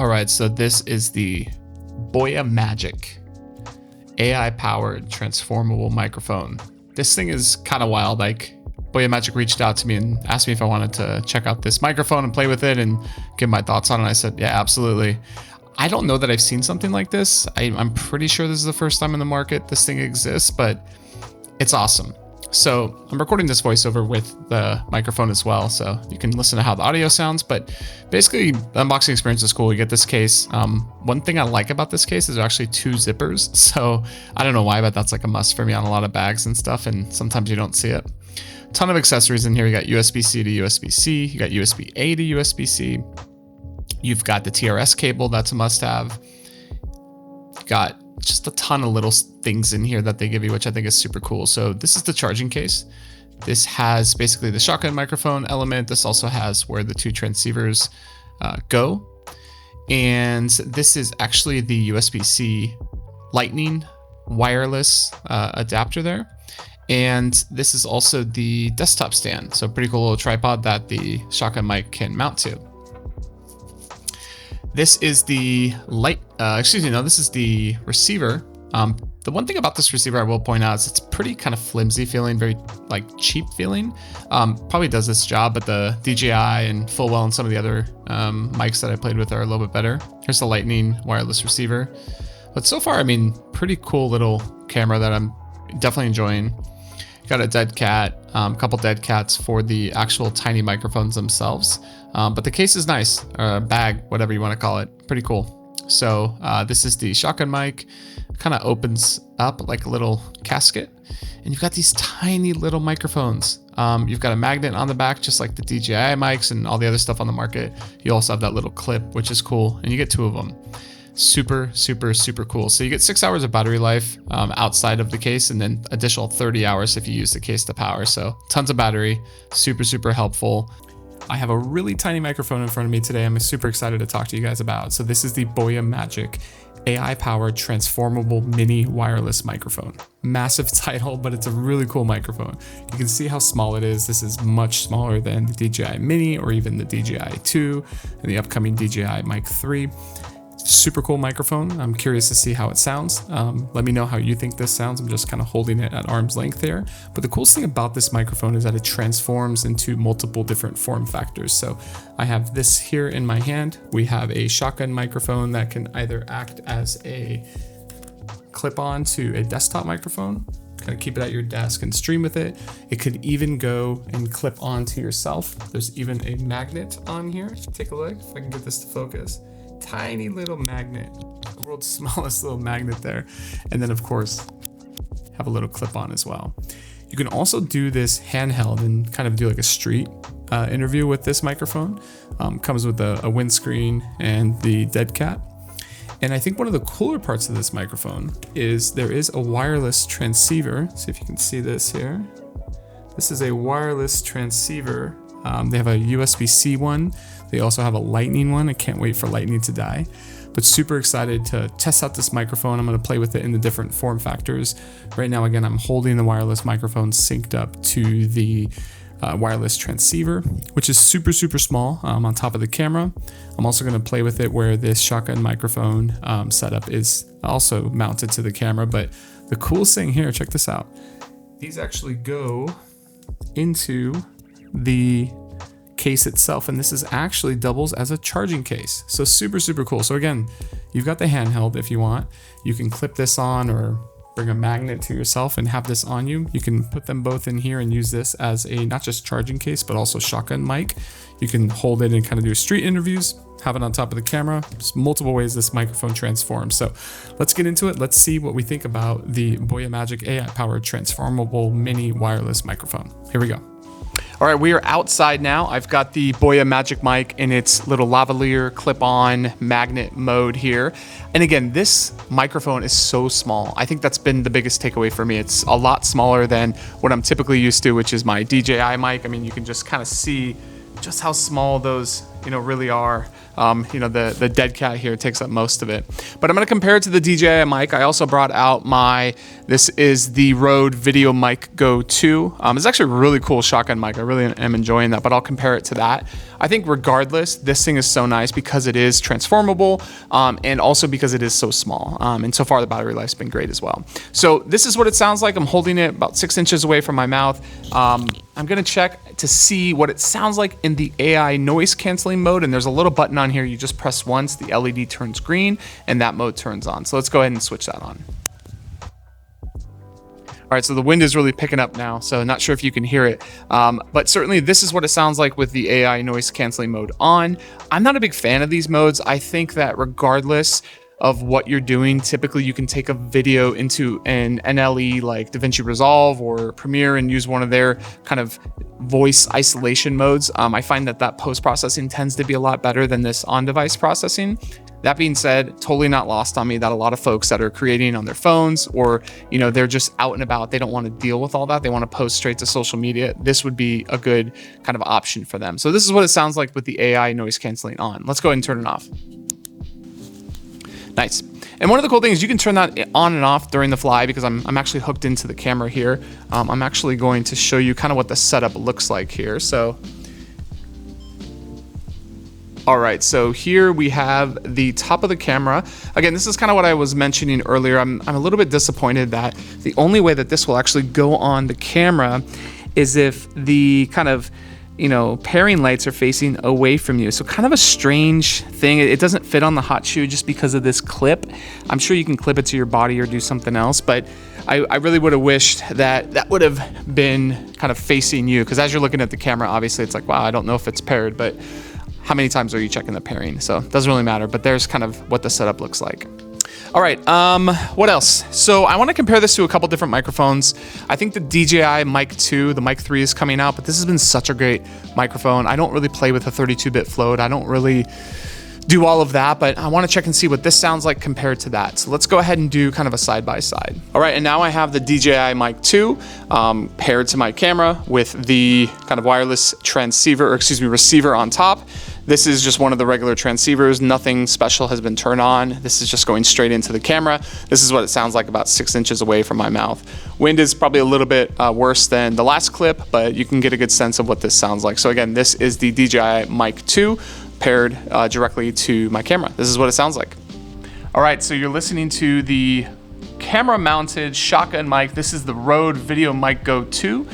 All right, so this is the BOYA Magic AI-powered transformable microphone. This thing is kind of wild. Like, BOYA Magic reached out to me and asked me if I wanted to check out this microphone and play with it and give my thoughts on it. I said, yeah, absolutely. I don't know that I've seen something like this. I'm pretty sure this is the first time in the market this thing exists, but it's awesome. So I'm recording this voiceover with the microphone as well, so you can listen to how the audio sounds, but basically the unboxing experience is cool. You get this case. One thing I like about this case is actually 2 zippers. So I don't know why, but that's like a must for me on a lot of bags and stuff, and sometimes you don't see it. Ton of accessories in here. You got USB-C to USB-C, you got USB-A to USB-C. You've got the TRS cable, that's a must-have. You got just a ton of little things in here that they give you, which I think is super cool. So this is the charging case. This has basically the shotgun microphone element. This also has where the 2 transceivers go. And this is actually the USB-C Lightning wireless adapter there. And this is also the desktop stand. So pretty cool little tripod that the shotgun mic can mount to. This is the this is the receiver. The one thing about this receiver I will point out is it's pretty kind of flimsy feeling, very like cheap feeling. Probably does this job, but the DJI and Fullwell and some of the other mics that I played with are a little bit better. Here's the Lightning wireless receiver. But so far, I mean, pretty cool little camera that I'm definitely enjoying. Got a dead cat, a couple dead cats for the actual tiny microphones themselves. But the case is nice, or bag, whatever you want to call it. Pretty cool. So this is the shotgun mic. Kind of opens up like a little casket. And you've got these tiny little microphones. You've got a magnet on the back, just like the DJI mics and all the other stuff on the market. You also have that little clip, which is cool. And you get 2 of them. Super, super, super cool. So you get 6 hours of battery life outside of the case, and then additional 30 hours if you use the case to power. So tons of battery, super, super helpful. I have a really tiny microphone in front of me today. I'm super excited to talk to you guys about. So this is the BOYA Magic AI-powered transformable mini wireless microphone. Massive title, but it's a really cool microphone. You can see how small it is. This is much smaller than the DJI Mini or even the DJI 2 and the upcoming DJI Mic 3. Super cool microphone. I'm curious to see how it sounds. Let me know how you think this sounds. I'm just kind of holding it at arm's length there. But the coolest thing about this microphone is that it transforms into multiple different form factors. So I have this here in my hand. We have a shotgun microphone that can either act as a clip-on to a desktop microphone, kind of keep it at your desk and stream with it. It could even go and clip onto yourself. There's even a magnet on here. Take a look if I can get this to focus. Tiny little magnet, the world's smallest little magnet there. And then of course, have a little clip on as well. You can also do this handheld and kind of do like a street interview with this microphone. Comes with a windscreen and the dead cat. And I think one of the cooler parts of this microphone is there is a wireless transceiver. See if you can see this here. This is a wireless transceiver. They have a USB-C one. They also have a Lightning one. I can't wait for Lightning to die. But super excited to test out this microphone. I'm going to play with it in the different form factors. Right now, again, I'm holding the wireless microphone synced up to the wireless transceiver, which is super, super small on top of the camera. I'm also going to play with it where this shotgun microphone setup is also mounted to the camera. But the coolest thing here, check this out. These actually go into the case itself, and this is actually doubles as a charging case. So super, super cool. So again, you've got the handheld if you want. You can clip this on or bring a magnet to yourself and have this on you. You can put them both in here and use this as a not just charging case, but also shotgun mic. You can hold it and kind of do street interviews, have it on top of the camera. There's multiple ways this microphone transforms. So let's get into it. Let's see what we think about the BOYA Magic AI-powered transformable mini wireless microphone. Here we go. All right, we are outside now. I've got the BOYA Magic mic in its little lavalier clip-on magnet mode here. And again, this microphone is so small. I think that's been the biggest takeaway for me. It's a lot smaller than what I'm typically used to, which is my DJI mic. I mean, you can just kind of see just how small those, really are. You know, the dead cat here takes up most of it. But I'm going to compare it to the DJI Mic. I also brought out this is the Rode VideoMic Go 2. It's actually a really cool shotgun mic. I really am enjoying that, but I'll compare it to that. I think regardless, this thing is so nice because it is transformable, and also because it is so small. And so far the battery life's been great as well. So this is what it sounds like. I'm holding it about 6 inches away from my mouth. I'm gonna check to see what it sounds like in the AI noise canceling mode. And there's a little button on here. You just press once, the LED turns green, and that mode turns on. So let's go ahead and switch that on. All right, so the wind is really picking up now, so not sure if you can hear it, but certainly this is what it sounds like with the AI noise canceling mode on. I'm not a big fan of these modes. I think that regardless of what you're doing, typically you can take a video into an NLE like DaVinci Resolve or Premiere and use one of their kind of voice isolation modes. I find that post-processing tends to be a lot better than this on-device processing. That being said, totally not lost on me that a lot of folks that are creating on their phones, or, you know, they're just out and about, they don't want to deal with all that. They want to post straight to social media. This would be a good kind of option for them. So this is what it sounds like with the AI noise canceling on. Let's go ahead and turn it off. Nice. And one of the cool things, you can turn that on and off during the fly, because I'm actually hooked into the camera here. I'm actually going to show you kind of what the setup looks like here. So, all right, so here we have the top of the camera. Again, this is kind of what I was mentioning earlier. I'm a little bit disappointed that the only way that this will actually go on the camera is if the kind of, you know, pairing lights are facing away from you. So kind of a strange thing. It doesn't fit on the hot shoe just because of this clip. I'm sure you can clip it to your body or do something else, but I really would have wished that would have been kind of facing you, because as you're looking at the camera, obviously it's like, wow, I don't know if it's paired, but how many times are you checking the pairing? So it doesn't really matter, but there's kind of what the setup looks like. All right, what else? So I want to compare this to a couple different microphones. I think the DJI Mic 2, the Mic 3 is coming out, but this has been such a great microphone. I don't really play with a 32-bit float. I don't really do all of that, but I want to check and see what this sounds like compared to that. So let's go ahead and do kind of a side-by-side. All right, and now I have the DJI Mic 2 paired to my camera with the kind of wireless receiver on top. This is just one of the regular transceivers. Nothing special has been turned on. This is just going straight into the camera. This is what it sounds like about 6 inches away from my mouth. Wind is probably a little bit worse than the last clip, but you can get a good sense of what this sounds like. So again, this is the DJI Mic 2 paired directly to my camera. This is what it sounds like. All right, so you're listening to the camera-mounted shotgun mic. This is the Rode VideoMic Go 2.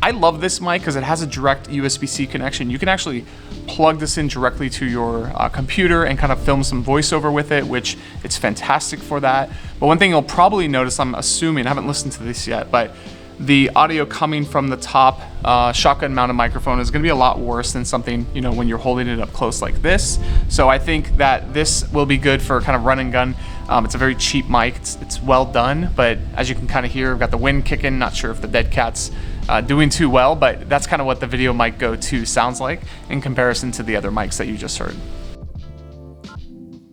I love this mic because it has a direct USB-C connection. You can actually plug this in directly to your computer and kind of film some voiceover with it, which it's fantastic for that. But one thing you'll probably notice, I'm assuming, I haven't listened to this yet, but the audio coming from the top shotgun mounted microphone is gonna be a lot worse than something, you know, when you're holding it up close like this. So I think that this will be good for kind of run and gun. It's a very cheap mic, it's well done, but as you can kind of hear, I've got the wind kicking. Not sure if the dead cat's doing too well, but that's kind of what the VideoMic Go 2 sounds like in comparison to the other mics that you just heard.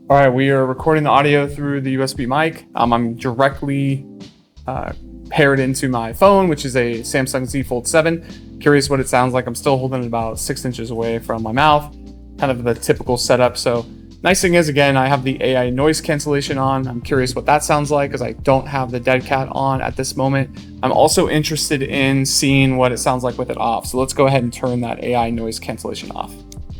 All right, we are recording the audio through the USB mic. I'm directly paired into my phone, which is a Samsung Z Fold 7. Curious what it sounds like. I'm still holding it about 6 inches away from my mouth, kind of the typical setup. So nice thing is, again, I have the AI noise cancellation on. I'm curious what that sounds like because I don't have the dead cat on at this moment. I'm also interested in seeing what it sounds like with it off. So let's go ahead and turn that AI noise cancellation off.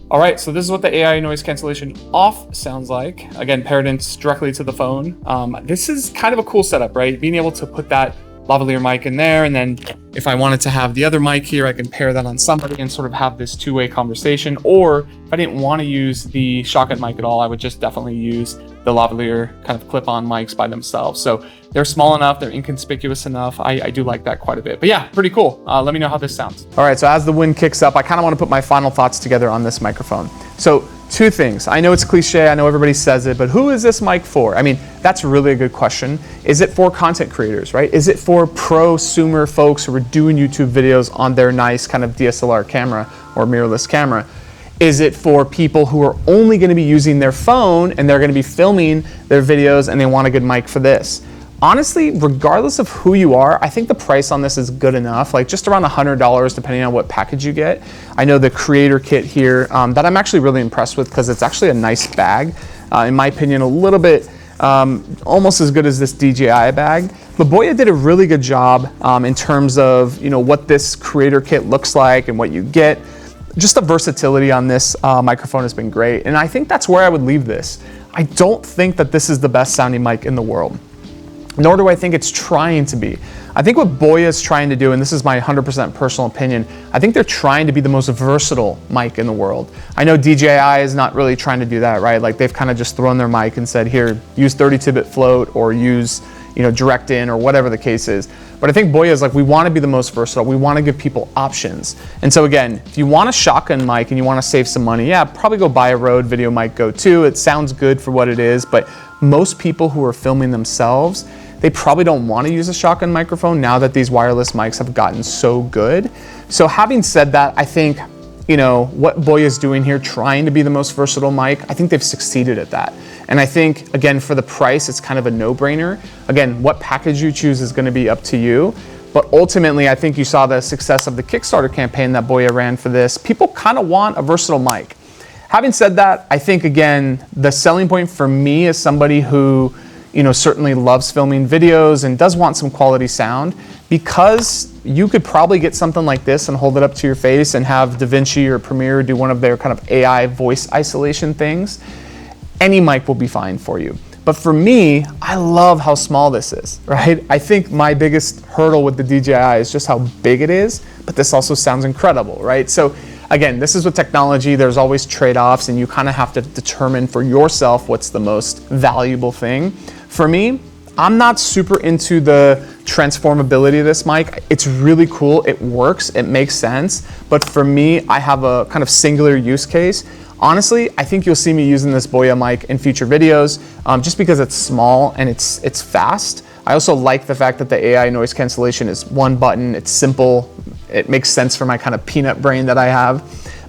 All right, so this is what the AI noise cancellation off sounds like. Again, paired in directly to the phone. This is kind of a cool setup, right? Being able to put that lavalier mic in there, and then if I wanted to have the other mic here, I can pair that on somebody and sort of have this two-way conversation. Or if I didn't want to use the shotgun mic at all, I would just definitely use the lavalier kind of clip-on mics by themselves. So they're small enough, they're inconspicuous enough. I do like that quite a bit. But yeah, pretty cool. Let me know how this sounds. All right, so as the wind kicks up, I kind of want to put my final thoughts together on this microphone. So two things. I know it's cliche, I know everybody says it, but who is this mic for? I mean, that's really a good question. Is it for content creators, right? Is it for prosumer folks who are doing YouTube videos on their nice kind of DSLR camera or mirrorless camera? Is it for people who are only going to be using their phone and they're going to be filming their videos and they want a good mic for this? honestly, regardless of who you are, I think the price on this is good enough, like just around $100 depending on what package you get. I know the creator kit here that I'm actually really impressed with because it's actually a nice bag. In my opinion, a little bit almost as good as this DJI bag. But BOYA did a really good job in terms of what this creator kit looks like and what you get. Just the versatility on this microphone has been great, and I think that's where I would leave this. I don't think that this is the best sounding mic in the world, nor do I think it's trying to be. I think what BOYA is trying to do, and this is my 100% personal opinion, I think they're trying to be the most versatile mic in the world. I know DJI is not really trying to do that, right? Like they've kind of just thrown their mic and said, here, use 32-bit float or use direct in or whatever the case is. But I think BOYA is like, we want to be the most versatile. We want to give people options. And so again, if you want a shotgun mic and you want to save some money, yeah, probably go buy a Rode VideoMic Go 2. It sounds good for what it is, but most people who are filming themselves, they probably don't want to use a shotgun microphone now that these wireless mics have gotten so good. So having said that, I think what BOYA is doing here, trying to be the most versatile mic, I think they've succeeded at that. And I think, again, for the price, it's kind of a no-brainer. Again, what package you choose is going to be up to you. But ultimately, I think you saw the success of the Kickstarter campaign that BOYA ran for this. People kind of want a versatile mic. Having said that, I think, again, the selling point for me as somebody who certainly loves filming videos and does want some quality sound, because you could probably get something like this and hold it up to your face and have DaVinci or Premiere do one of their kind of AI voice isolation things. Any mic will be fine for you. But for me, I love how small this is, right? I think my biggest hurdle with the DJI is just how big it is, but this also sounds incredible, right? So again, this is with technology, there's always trade-offs, and you kind of have to determine for yourself what's the most valuable thing. For me, I'm not super into the transformability of this mic. It's really cool, it works, it makes sense, but for me, I have a kind of singular use case. Honestly, I think you'll see me using this BOYA mic in future videos just because it's small and it's fast. I also like the fact that the AI noise cancellation is one button, it's simple, it makes sense for my kind of peanut brain that I have.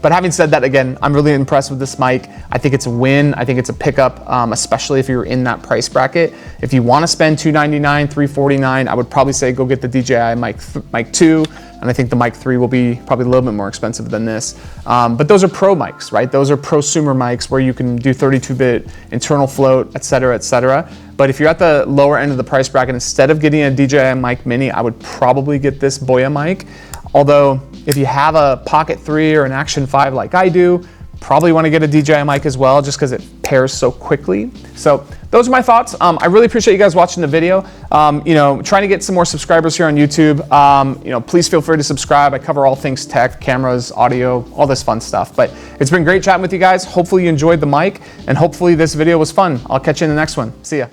But having said that, again, I'm really impressed with this mic. I think it's a win. I think it's a pickup, especially if you're in that price bracket. If you want to spend $299, $349, I would probably say go get the DJI Mic 2. And I think the Mic 3 will be probably a little bit more expensive than this. But those are pro mics, right? Those are prosumer mics where you can do 32-bit internal float, et cetera, et cetera. But if you're at the lower end of the price bracket, instead of getting a DJI Mic Mini, I would probably get this BOYA mic. Although, if you have a Pocket 3 or an Action 5 like I do, probably want to get a DJI mic as well, just because it pairs so quickly. So those are my thoughts. I really appreciate you guys watching the video. Trying to get some more subscribers here on YouTube. Please feel free to subscribe. I cover all things tech, cameras, audio, all this fun stuff. But it's been great chatting with you guys. Hopefully you enjoyed the mic, and hopefully this video was fun. I'll catch you in the next one. See ya.